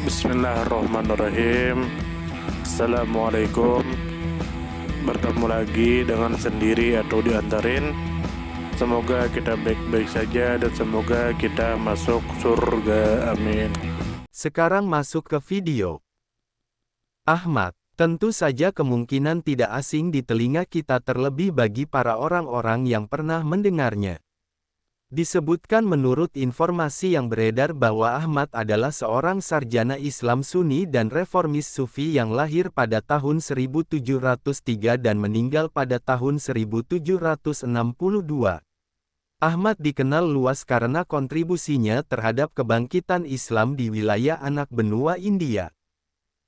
Bismillahirrahmanirrahim. Assalamualaikum. Bertemu lagi dengan sendiri atau diantarin. Semoga kita baik-baik saja dan semoga kita masuk surga. Amin. Sekarang masuk ke video. Ahmad, tentu saja kemungkinan tidak asing di telinga kita terlebih bagi para orang-orang yang pernah mendengarnya. Disebutkan menurut informasi yang beredar bahwa Ahmad adalah seorang sarjana Islam Sunni dan reformis Sufi yang lahir pada tahun 1703 dan meninggal pada tahun 1762. Ahmad dikenal luas karena kontribusinya terhadap kebangkitan Islam di wilayah anak benua India.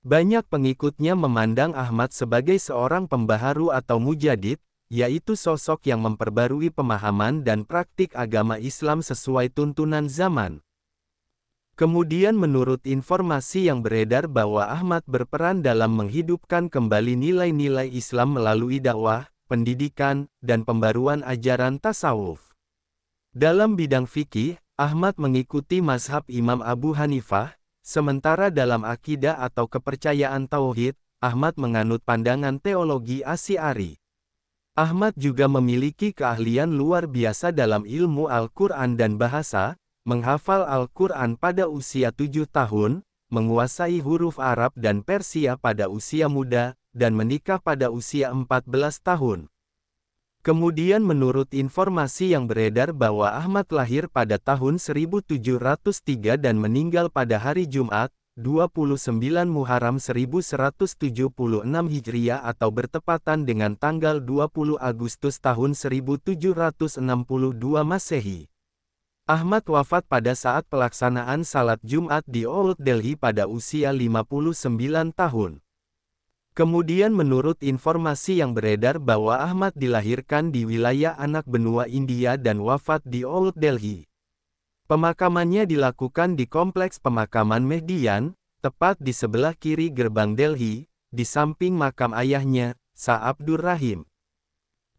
Banyak pengikutnya memandang Ahmad sebagai seorang pembaharu atau mujadid, yaitu sosok yang memperbarui pemahaman dan praktik agama Islam sesuai tuntunan zaman. Kemudian menurut informasi yang beredar bahwa Ahmad berperan dalam menghidupkan kembali nilai-nilai Islam melalui dakwah, pendidikan, dan pembaruan ajaran tasawuf. Dalam bidang fikih, Ahmad mengikuti mazhab Imam Abu Hanifah, sementara dalam akidah atau kepercayaan tauhid, Ahmad menganut pandangan teologi Asy'ari. Ahmad juga memiliki keahlian luar biasa dalam ilmu Al-Quran dan bahasa, menghafal Al-Quran pada usia 7 tahun, menguasai huruf Arab dan Persia pada usia muda, dan menikah pada usia 14 tahun. Kemudian menurut informasi yang beredar bahwa Ahmad lahir pada tahun 1703 dan meninggal pada hari Jumat, 29 Muharram 1176 Hijriah atau bertepatan dengan tanggal 20 Agustus tahun 1762 Masehi. Ahmad wafat pada saat pelaksanaan salat Jumat di Old Delhi pada usia 59 tahun. Kemudian menurut informasi yang beredar bahwa Ahmad dilahirkan di wilayah anak benua India dan wafat di Old Delhi. Pemakamannya dilakukan di Kompleks Pemakaman Mehdian, tepat di sebelah kiri gerbang Delhi, di samping makam ayahnya, Shah Abdur Rahim.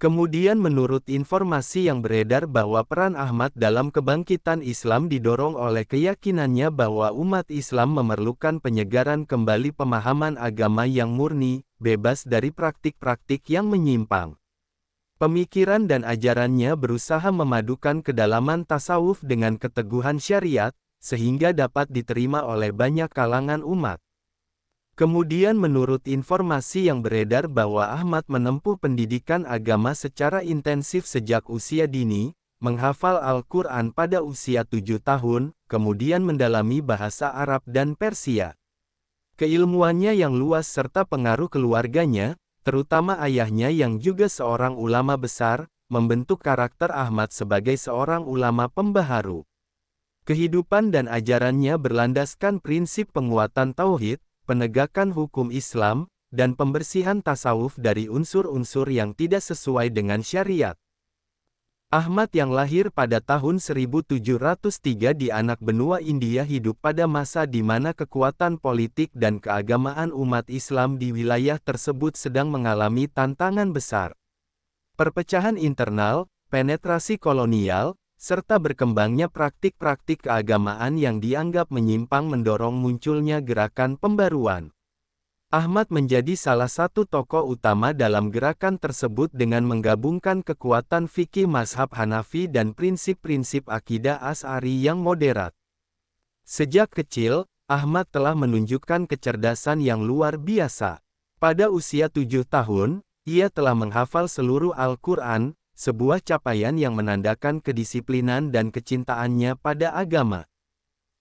Kemudian menurut informasi yang beredar bahwa peran Ahmad dalam kebangkitan Islam didorong oleh keyakinannya bahwa umat Islam memerlukan penyegaran kembali pemahaman agama yang murni, bebas dari praktik-praktik yang menyimpang. Pemikiran dan ajarannya berusaha memadukan kedalaman tasawuf dengan keteguhan syariat, sehingga dapat diterima oleh banyak kalangan umat. Kemudian menurut informasi yang beredar bahwa Ahmad menempuh pendidikan agama secara intensif sejak usia dini, menghafal Al-Quran pada usia 7 tahun, kemudian mendalami bahasa Arab dan Persia. Keilmuannya yang luas serta pengaruh keluarganya, terutama ayahnya yang juga seorang ulama besar, membentuk karakter Ahmad sebagai seorang ulama pembaharu. Kehidupan dan ajarannya berlandaskan prinsip penguatan tauhid, penegakan hukum Islam, dan pembersihan tasawuf dari unsur-unsur yang tidak sesuai dengan syariat. Ahmad yang lahir pada tahun 1703 di anak benua India hidup pada masa di mana kekuatan politik dan keagamaan umat Islam di wilayah tersebut sedang mengalami tantangan besar. Perpecahan internal, penetrasi kolonial, serta berkembangnya praktik-praktik keagamaan yang dianggap menyimpang mendorong munculnya gerakan pembaruan. Ahmad menjadi salah satu tokoh utama dalam gerakan tersebut dengan menggabungkan kekuatan fikih mazhab Hanafi dan prinsip-prinsip akidah Asy'ari yang moderat. Sejak kecil, Ahmad telah menunjukkan kecerdasan yang luar biasa. Pada usia 7 tahun, ia telah menghafal seluruh Al-Quran, sebuah capaian yang menandakan kedisiplinan dan kecintaannya pada agama.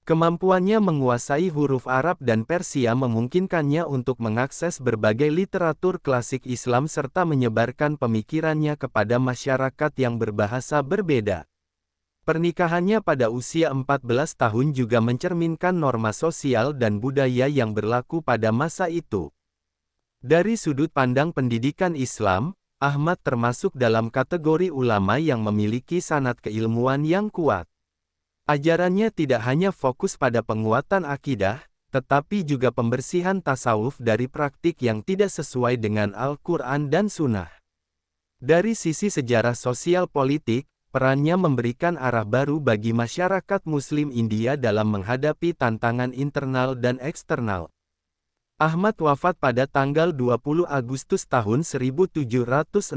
Kemampuannya menguasai huruf Arab dan Persia memungkinkannya untuk mengakses berbagai literatur klasik Islam serta menyebarkan pemikirannya kepada masyarakat yang berbahasa berbeda. Pernikahannya pada usia 14 tahun juga mencerminkan norma sosial dan budaya yang berlaku pada masa itu. Dari sudut pandang pendidikan Islam, Ahmad termasuk dalam kategori ulama yang memiliki sanad keilmuan yang kuat. Ajarannya tidak hanya fokus pada penguatan akidah, tetapi juga pembersihan tasawuf dari praktik yang tidak sesuai dengan Al-Quran dan Sunnah. Dari sisi sejarah sosial politik, perannya memberikan arah baru bagi masyarakat Muslim India dalam menghadapi tantangan internal dan eksternal. Ahmad wafat pada tanggal 20 Agustus tahun 1762,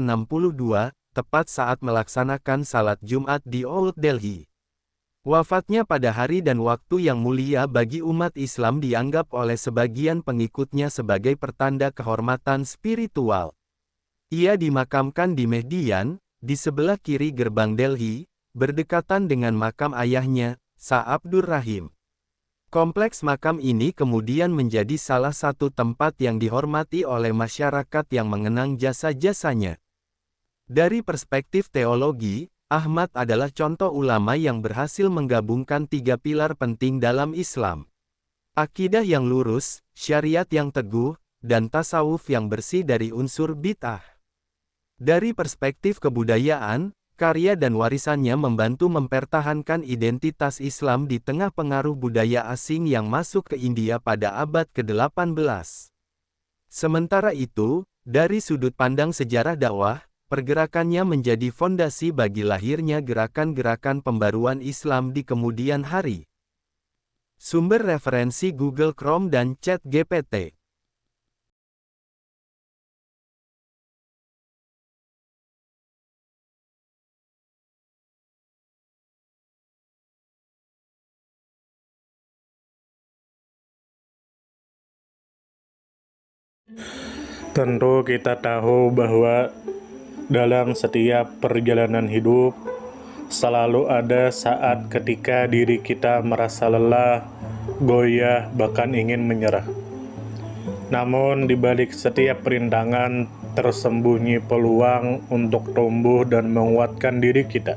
tepat saat melaksanakan salat Jumat di Old Delhi. Wafatnya pada hari dan waktu yang mulia bagi umat Islam dianggap oleh sebagian pengikutnya sebagai pertanda kehormatan spiritual. Ia dimakamkan di Mehdian, di sebelah kiri gerbang Delhi, berdekatan dengan makam ayahnya, Shah Abdur Rahim. Kompleks makam ini kemudian menjadi salah satu tempat yang dihormati oleh masyarakat yang mengenang jasa-jasanya. Dari perspektif teologi, Ahmad adalah contoh ulama yang berhasil menggabungkan tiga pilar penting dalam Islam. Akidah yang lurus, syariat yang teguh, dan tasawuf yang bersih dari unsur bid'ah. Dari perspektif kebudayaan, karya dan warisannya membantu mempertahankan identitas Islam di tengah pengaruh budaya asing yang masuk ke India pada abad ke-18. Sementara itu, dari sudut pandang sejarah dakwah, pergerakannya menjadi fondasi bagi lahirnya gerakan-gerakan pembaruan Islam di kemudian hari. Sumber referensi Google Chrome dan ChatGPT. Tentu kita tahu bahwa dalam setiap perjalanan hidup selalu ada saat ketika diri kita merasa lelah, goyah, bahkan ingin menyerah. Namun di balik setiap perintangan tersembunyi peluang untuk tumbuh dan menguatkan diri kita.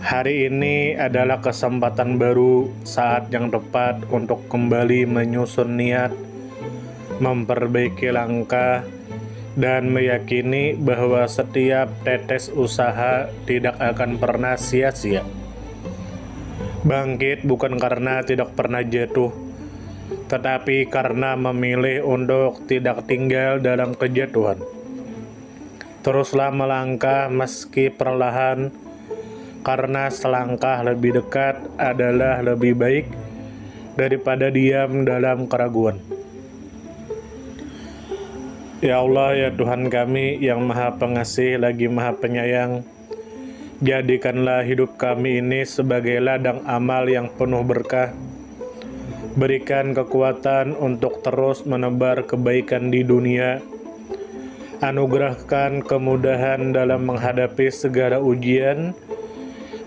Hari ini adalah kesempatan baru, saat yang tepat untuk kembali menyusun niat, memperbaiki langkah, dan meyakini bahwa setiap tetes usaha tidak akan pernah sia-sia. Bangkit bukan karena tidak pernah jatuh, tetapi karena memilih untuk tidak tinggal dalam kejatuhan. Teruslah melangkah meski perlahan, karena selangkah lebih dekat adalah lebih baik daripada diam dalam keraguan. Ya Allah, ya Tuhan kami yang Maha Pengasih lagi Maha Penyayang, jadikanlah hidup kami ini sebagai ladang amal yang penuh berkah. Berikan kekuatan untuk terus menebar kebaikan di dunia. Anugerahkan kemudahan dalam menghadapi segala ujian,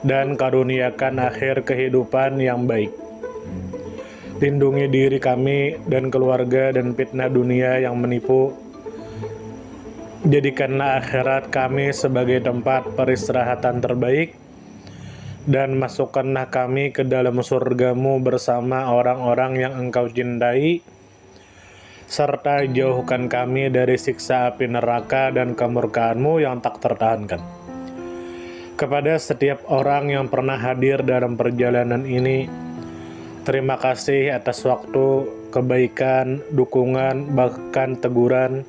dan karuniakan akhir kehidupan yang baik. Lindungi diri kami dan keluarga dan fitnah dunia yang menipu. Jadikanlah akhirat kami sebagai tempat peristirahatan terbaik, dan masukkanlah kami ke dalam surga-Mu bersama orang-orang yang Engkau cintai, serta jauhkan kami dari siksa api neraka dan kemurkaan-Mu yang tak tertahankan. Kepada setiap orang yang pernah hadir dalam perjalanan ini, terima kasih atas waktu, kebaikan, dukungan, bahkan teguran.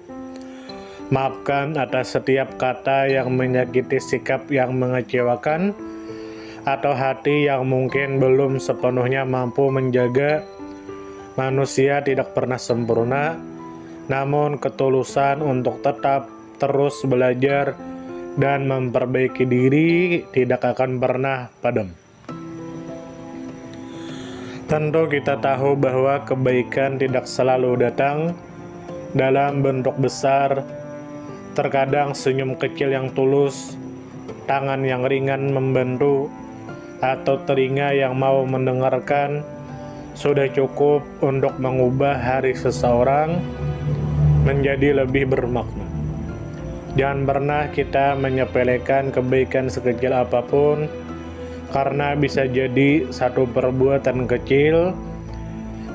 Maafkan atas setiap kata yang menyakiti, sikap yang mengecewakan, atau hati yang mungkin belum sepenuhnya mampu menjaga. Manusia tidak pernah sempurna, namun ketulusan untuk tetap terus belajar dan memperbaiki diri tidak akan pernah padam. Tentu kita tahu bahwa kebaikan tidak selalu datang dalam bentuk besar. Terkadang senyum kecil yang tulus, tangan yang ringan membantu, atau telinga yang mau mendengarkan sudah cukup untuk mengubah hari seseorang menjadi lebih bermakna. Jangan pernah kita menyepelekan kebaikan sekecil apapun, karena bisa jadi satu perbuatan kecil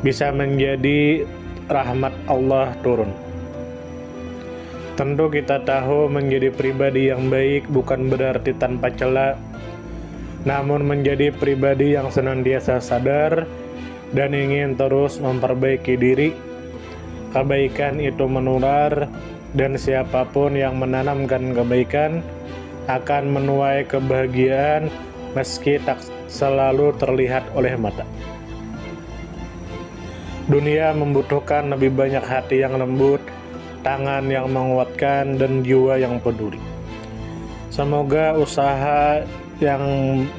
bisa menjadi rahmat Allah turun. Tentu kita tahu menjadi pribadi yang baik bukan berarti tanpa celah, namun menjadi pribadi yang senantiasa sadar dan ingin terus memperbaiki diri. Kebaikan itu menular, dan siapapun yang menanamkan kebaikan akan menuai kebahagiaan meski tak selalu terlihat oleh mata. Dunia membutuhkan lebih banyak hati yang lembut, tangan yang menguatkan, dan jiwa yang peduli. Semoga usaha yang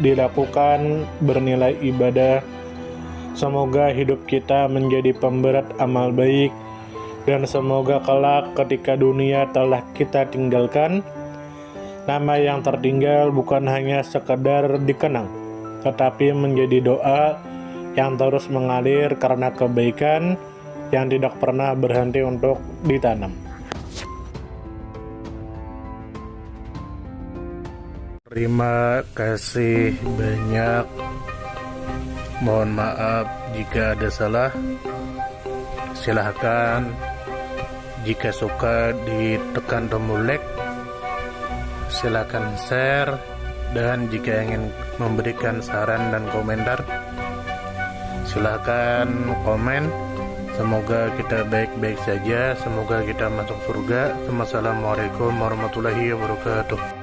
dilakukan bernilai ibadah. Semoga hidup kita menjadi pemberat amal baik, dan semoga kelak ketika dunia telah kita tinggalkan, nama yang tertinggal bukan hanya sekedar dikenang, tetapi menjadi doa yang terus mengalir karena kebaikan yang tidak pernah berhenti untuk ditanam. Terima kasih banyak. Mohon maaf jika ada salah. Silahkan jika suka ditekan tombol like, silahkan share, dan jika ingin memberikan saran dan komentar, silahkan komen. Semoga kita baik-baik saja, semoga kita masuk surga. Wassalamualaikum warahmatullahi wabarakatuh.